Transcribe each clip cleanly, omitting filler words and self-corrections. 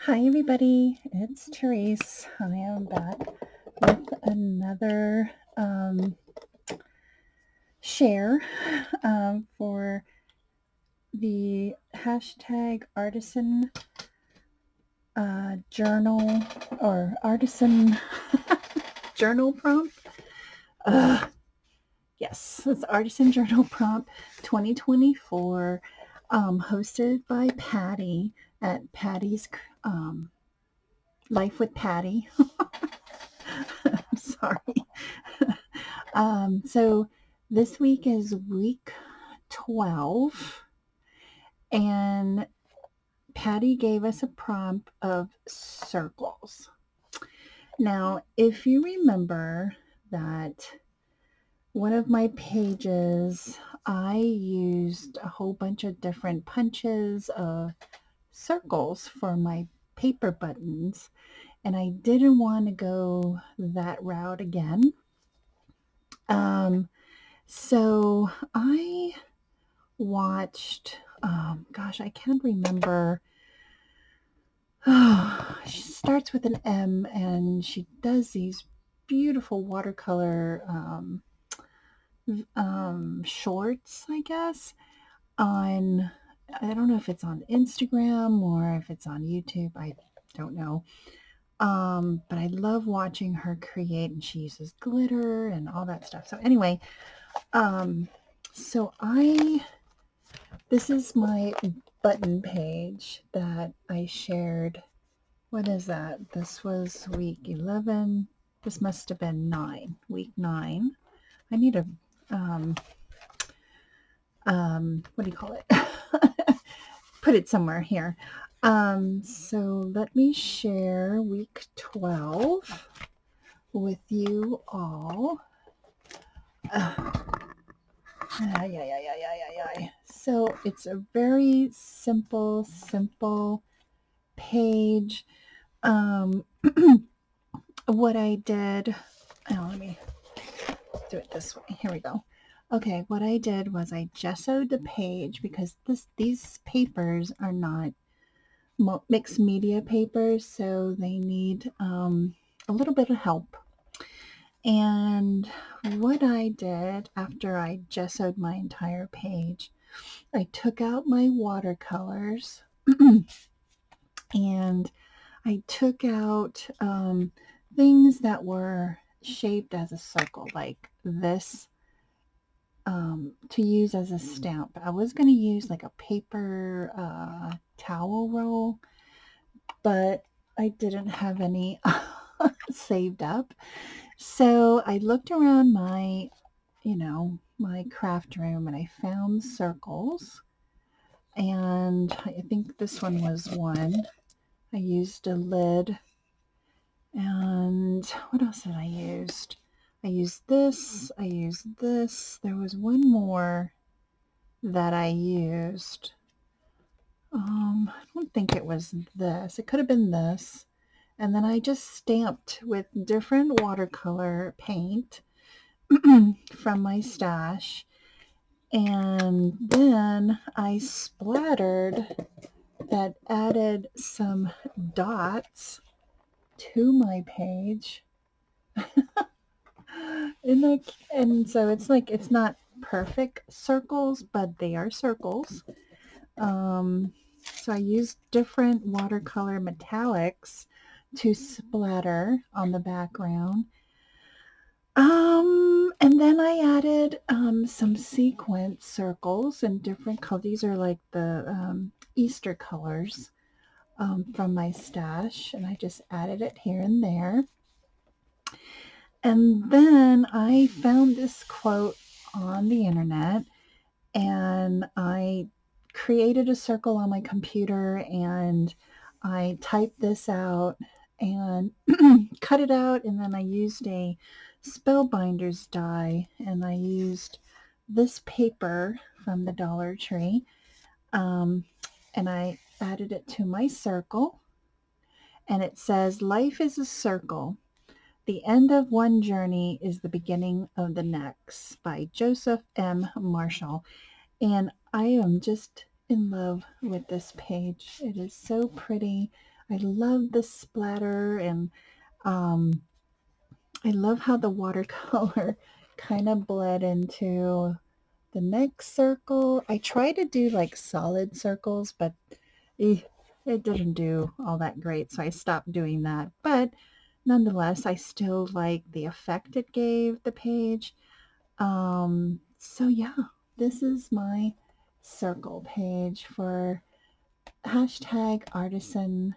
Hi, everybody. It's Tereese. I am back with another share for the hashtag artisan journal or artisan journal prompt. Uh, yes, it's artisan journal prompt 2024, hosted by Patti at Patty's Life with Patti. I'm sorry. So this week is week 12, and Patty gave us a prompt of circles. Now, if you remember that one of my pages, I used a whole bunch of different punches of circles for my paper buttons, and I didn't want to go that route again. Um, so I watched, gosh, I can't remember. She starts with an M and she does these beautiful watercolor shorts, I guess, on, I don't know if it's on Instagram or if it's on YouTube. I don't know. But I love watching her create, and she uses glitter and all that stuff. So anyway, um, so this is my button page that I shared. What is that? This was week 11. This must have been week 9. I need a, what do you call it? Put it somewhere here. So let me share week 12 with you all. So it's a very simple page. What I did, let me do it this way. Here we go. Okay, what I did was I gessoed the page because these papers are not mixed media papers, so they need a little bit of help. And what I did after I gessoed my entire page, I took out my watercolors and I took out things that were shaped as a circle, like this, to use as a stamp. I was going to use like a paper towel roll, but I didn't have any saved up. So I looked around my craft room and I found circles. And I think this one was one. I used a lid. And what else did I use? I used this. I used this. There was one more that I used. I don't think it was this. It could have been this. And then I just stamped with different watercolor paint from my stash. And then I splattered that, added some dots to my page. And so it's not perfect circles, but they are circles. So I used different watercolor metallics to splatter on the background. And then I added some sequence circles in different colors. These are like the Easter colors from my stash, and I just added it here and there. And then I found this quote on the internet, and I created a circle on my computer, and I typed this out and cut it out, and then I used a Spellbinders die, and I used this paper from the Dollar Tree, and I added it to my circle, and it says, "Life is a circle. The end of one journey is the beginning of the next," by Joseph M. Marshall. And I am just in love with this page. It is so pretty. I love the splatter, and um, I love how the watercolor kind of bled into the next circle. I try to do like solid circles, but eh, it didn't do all that great, so I stopped doing that. But nonetheless, I still like the effect it gave the page. So yeah, this is my circle page for hashtag artisan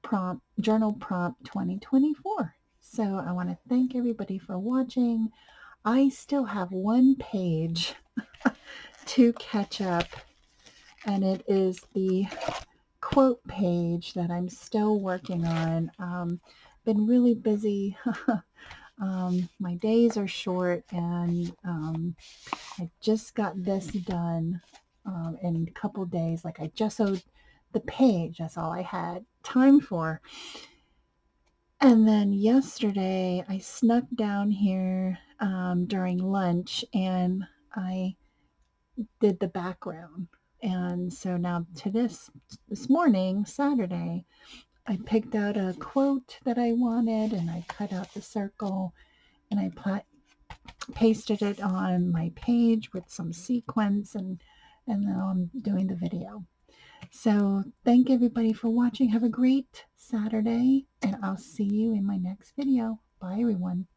prompt journal prompt 2024. So I want to thank everybody for watching. I still have one page to catch up, and it is the quote page that I'm still working on. Been really busy. My days are short, and I just got this done in a couple days. Like I just sewed the page. That's all I had time for. And then yesterday, I snuck down here during lunch, and I did the background. And so now to this morning, Saturday, I picked out a quote that I wanted, and I cut out the circle, and I pasted it on my page with some sequins, and now I'm doing the video. So thank everybody for watching. Have a great Saturday, and I'll see you in my next video. Bye, everyone.